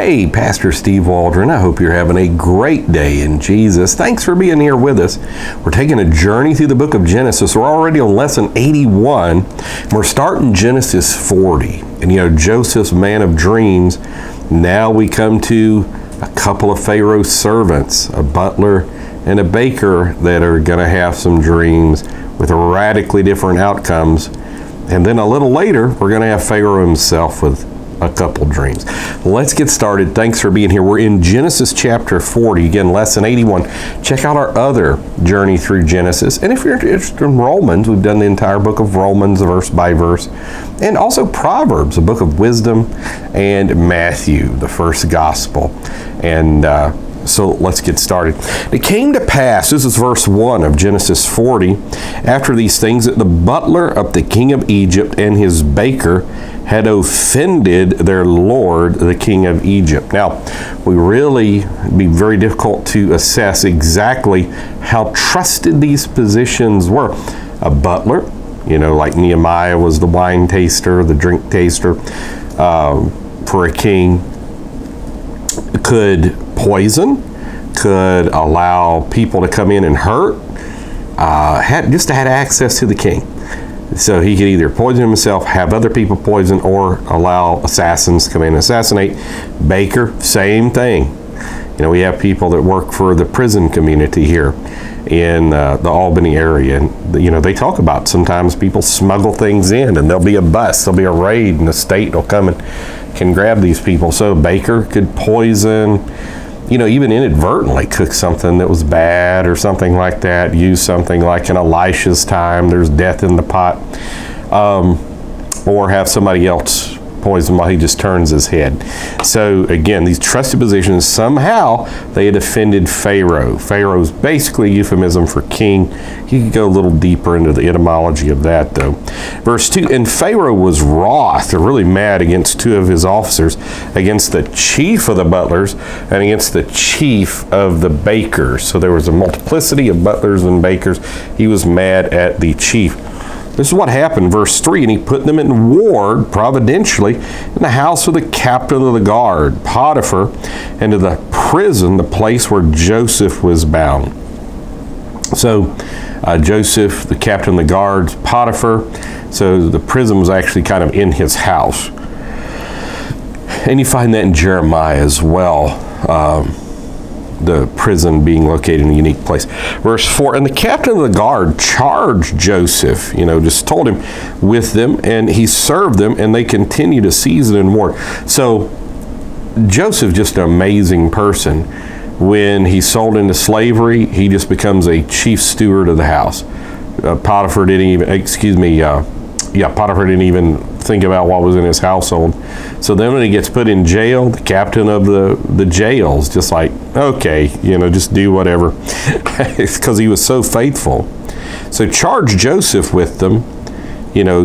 Hey, Pastor Steve Waldron. I hope you're having a great day in Jesus. Thanks for being here with us. We're taking a journey through the book of Genesis. We're already on lesson 81. We're starting Genesis 40. And Joseph's man of dreams. Now we come to a couple of Pharaoh's servants, a butler and a baker, that are going to have some dreams with radically different outcomes. And then a little later, we're going to have Pharaoh himself with a couple dreams. Let's get started. Thanks for being here. We're in Genesis chapter 40, again, lesson 81. Check out our other journey through Genesis. And if you're interested in Romans, we've done the entire book of Romans, verse by verse. And also Proverbs, a book of wisdom, and Matthew, the first gospel. And so let's get started. It came to pass, this is verse 1 of Genesis 40, after these things, that the butler of the king of Egypt and his baker had offended their lord, the king of Egypt. Now, we really be very difficult to assess exactly how trusted these positions were. A butler, like Nehemiah was the wine taster, the drink taster for a king, could poison, could allow people to come in and hurt, had access to the king. So he could either poison himself, have other people poison, or allow assassins to come in and assassinate. Baker, same thing. We have people that work for the prison community here in the Albany area. And, they talk about sometimes people smuggle things in, and there'll be a bust, there'll be a raid, and the state will come and can grab these people. So Baker could poison, even inadvertently cook something that was bad or something like that, use something like in Elisha's time, there's death in the pot, or have somebody else poison while he just turns his head. So again, these trusted positions, somehow they had offended Pharaoh. Pharaoh's basically a euphemism for king. You could go a little deeper into the etymology of that though. Verse 2, and Pharaoh was wroth, or really mad, against two of his officers, against the chief of the butlers and against the chief of the bakers. So there was a multiplicity of butlers and bakers. He was mad at the chief. This is what happened, verse 3, and he put them in ward, providentially, in the house of the captain of the guard, Potiphar, and to the prison, the place where Joseph was bound. So Joseph, the captain of the guard, Potiphar, so the prison was actually kind of in his house. And you find that in Jeremiah as well, the prison being located in a unique place. Verse 4, and the captain of the guard charged Joseph, just told him with them, and he served them, and they continue to seize it and ward. So Joseph, just an amazing person. When he's sold into slavery, he just becomes a chief steward of the house. Potiphar didn't even think about what was in his household. So then when he gets put in jail, the captain of the jail's just like, okay, just do whatever. It's because he was so faithful. So charged Joseph with them,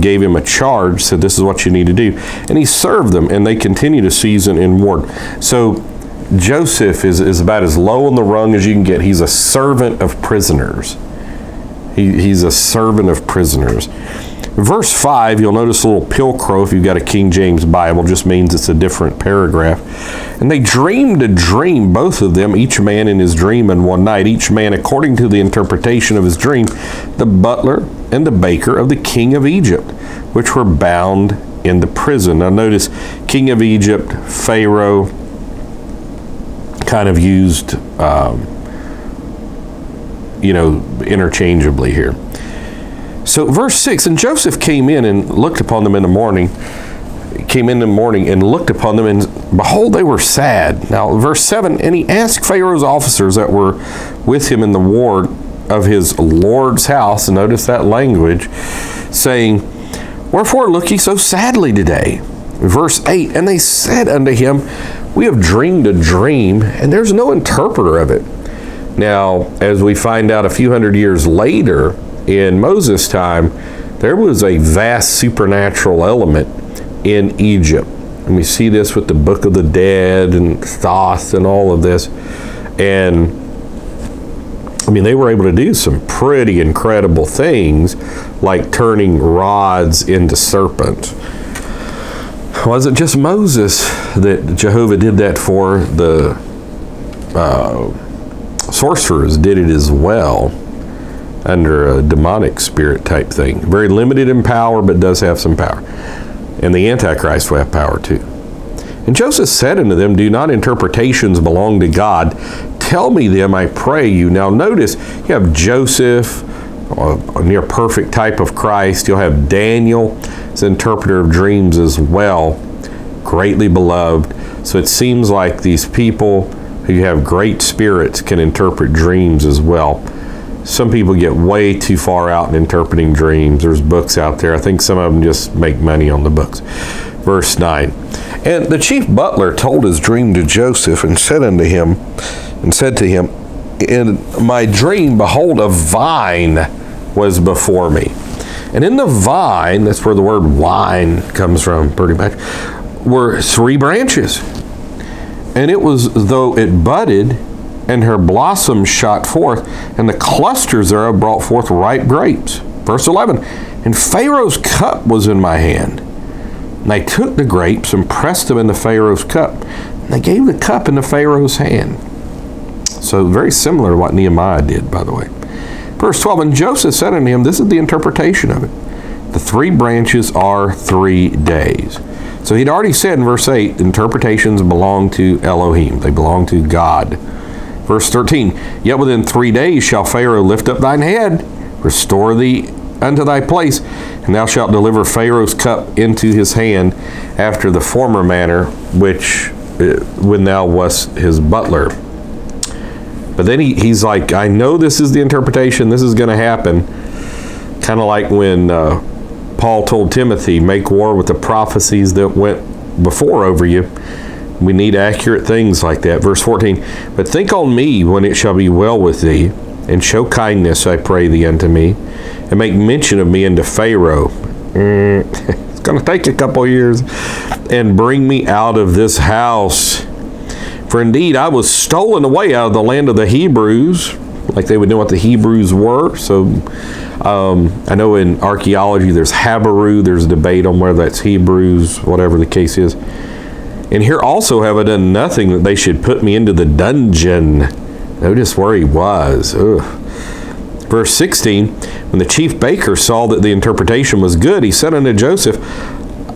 gave him a charge, said this is what you need to do. And he served them, and they continue to seize and ward. So Joseph is about as low on the rung as you can get. He's a servant of prisoners. He's a servant of prisoners. Verse 5, you'll notice a little pilcrow if you've got a King James Bible, just means it's a different paragraph. And they dreamed a dream, both of them, each man in his dream in one night, each man according to the interpretation of his dream, the butler and the baker of the king of Egypt, which were bound in the prison. Now notice, king of Egypt, Pharaoh, kind of used, interchangeably here. So verse 6, and Joseph came in and looked upon them in the morning, and looked upon them, and behold, they were sad. Now verse 7, and he asked Pharaoh's officers that were with him in the ward of his Lord's house, and notice that language, saying, wherefore look ye so sadly today? Verse 8, and they said unto him, we have dreamed a dream, and there's no interpreter of it. Now, as we find out a few hundred years later, in Moses' time, there was a vast supernatural element in Egypt. And we see this with the Book of the Dead and Thoth and all of this. And they were able to do some pretty incredible things, like turning rods into serpents. wasn't just Moses that Jehovah did that for. The sorcerers did it as well, under a demonic spirit type thing. Very limited in power, but does have some power. And the Antichrist will have power too. And Joseph said unto them, do not interpretations belong to God? Tell me them, I pray you. Now notice, you have Joseph, a near perfect type of Christ. You'll have Daniel, as interpreter of dreams as well, greatly beloved. So it seems like these people who have great spirits can interpret dreams as well. Some people get way too far out in interpreting dreams. There's books out there. I think some of them just make money on the books. Verse 9. And the chief butler told his dream to Joseph, and said to him, in my dream, behold, a vine was before me. And in the vine, that's where the word wine comes from pretty much, were 3 branches. And it was as though it budded, and her blossoms shot forth, and the clusters thereof brought forth ripe grapes. Verse 11, and Pharaoh's cup was in my hand. And I took the grapes and pressed them into Pharaoh's cup. And I gave the cup into Pharaoh's hand. So very similar to what Nehemiah did, by the way. Verse 12, and Joseph said unto him, this is the interpretation of it. The 3 branches are 3 days. So he'd already said in verse 8, interpretations belong to Elohim. They belong to God. Verse 13, yet within 3 days shall Pharaoh lift up thine head, restore thee unto thy place, and thou shalt deliver Pharaoh's cup into his hand after the former manner, which when thou wast his butler. But then he's like, I know this is the interpretation, this is going to happen. Kind of like when Paul told Timothy, make war with the prophecies that went before over you. We need accurate things like that. Verse 14, but think on me when it shall be well with thee, and show kindness, I pray thee, unto me, and make mention of me unto Pharaoh. It's going to take a couple years. And bring me out of this house. For indeed I was stolen away out of the land of the Hebrews, like they would know what the Hebrews were. So I know in archaeology there's Habaru, there's a debate on whether that's Hebrews, whatever the case is. And here also have I done nothing that they should put me into the dungeon. Notice where he was. Ugh. Verse 16, when the chief baker saw that the interpretation was good, he said unto Joseph,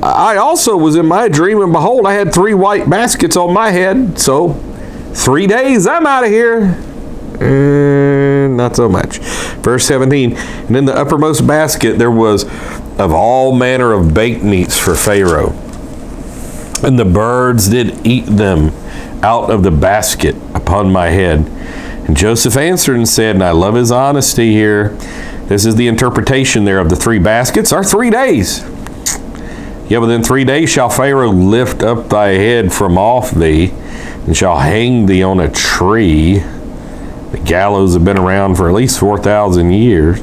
I also was in my dream, and behold, I had 3 white baskets on my head. So 3 days, I'm out of here. Not so much. Verse 17, and in the uppermost basket there was of all manner of baked meats for Pharaoh. And the birds did eat them out of the basket upon my head. And Joseph answered and said, and I love his honesty here, this is the interpretation there of the 3 baskets, are 3 days. Yet within 3 days shall Pharaoh lift up thy head from off thee, and shall hang thee on a tree. The gallows have been around for at least 4,000 years.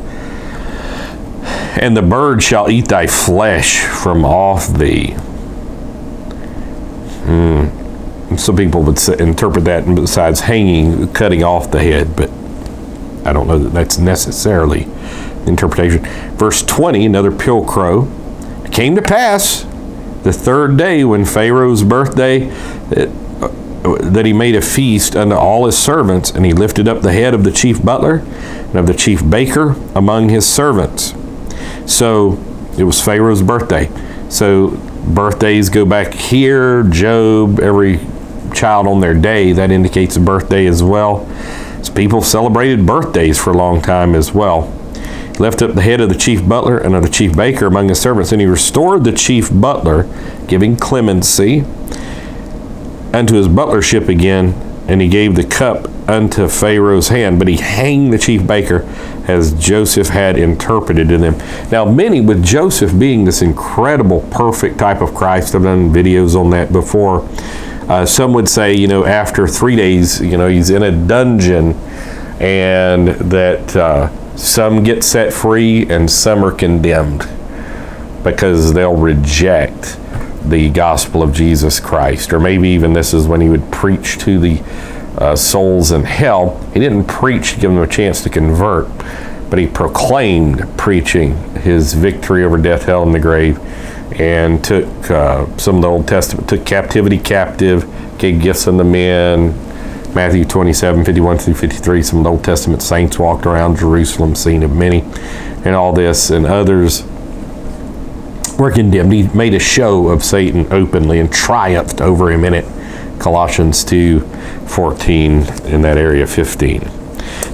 And the bird shall eat thy flesh from off thee. Some people would interpret that besides hanging, cutting off the head, but I don't know that that's necessarily the interpretation. Verse 20, another pill crow. It came to pass the 3rd day when Pharaoh's birthday that he made a feast unto all his servants, and he lifted up the head of the chief butler and of the chief baker among his servants. So it was Pharaoh's birthday. So birthdays go back here, Job, every child on their day, that indicates a birthday as well. So people celebrated birthdays for a long time as well. He lifted up the head of the chief butler and of the chief baker among his servants, and he restored the chief butler, giving clemency unto his butlership again, and he gave the cup unto Pharaoh's hand, but he hanged the chief baker as Joseph had interpreted to them. Now many, with Joseph being this incredible, perfect type of Christ, I've done videos on that before, some would say, after 3 days, he's in a dungeon, and that some get set free and some are condemned because they'll reject the gospel of Jesus Christ. Or maybe even this is when he would preach to the souls in hell. He didn't preach to give them a chance to convert, but he proclaimed preaching his victory over death, hell, and the grave, and took some of the Old Testament, took captivity captive, gave gifts unto men. Matthew 27, 51 through 53, some of the Old Testament saints walked around Jerusalem, seen of many, and all this, and others were condemned. He made a show of Satan openly and triumphed over him in it. Colossians 2:14, in that area 15.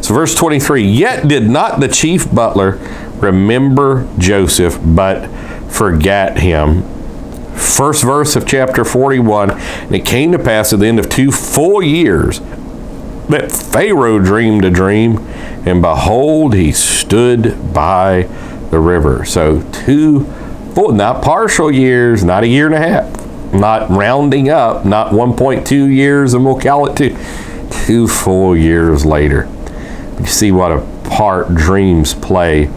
So verse 23, yet did not the chief butler remember Joseph, but forgat him. First verse of chapter 41, and it came to pass at the end of 2 full years that Pharaoh dreamed a dream, and behold, he stood by the river. So 2 full, not partial years, not a year and a half, not rounding up, not 1.2 years, and we'll call it 2 full years later. You see what a part dreams play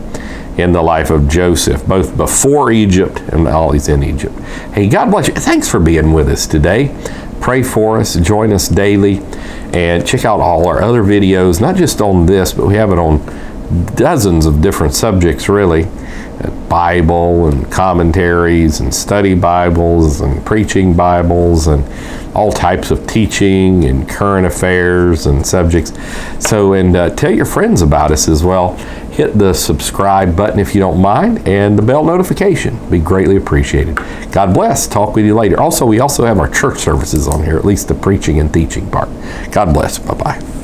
in the life of Joseph, both before Egypt and while he's in Egypt. Hey, God bless you. Thanks for being with us today. Pray for us, join us daily, and check out all our other videos, not just on this, but we have it on dozens of different subjects, really. Bible and commentaries and study Bibles and preaching Bibles and all types of teaching and current affairs and subjects. So, and tell your friends about us as well. Hit the subscribe button if you don't mind, and the bell notification. Be greatly appreciated. God bless. Talk with you later. Also, we also have our church services on here, at least the preaching and teaching part. God bless. Bye-bye.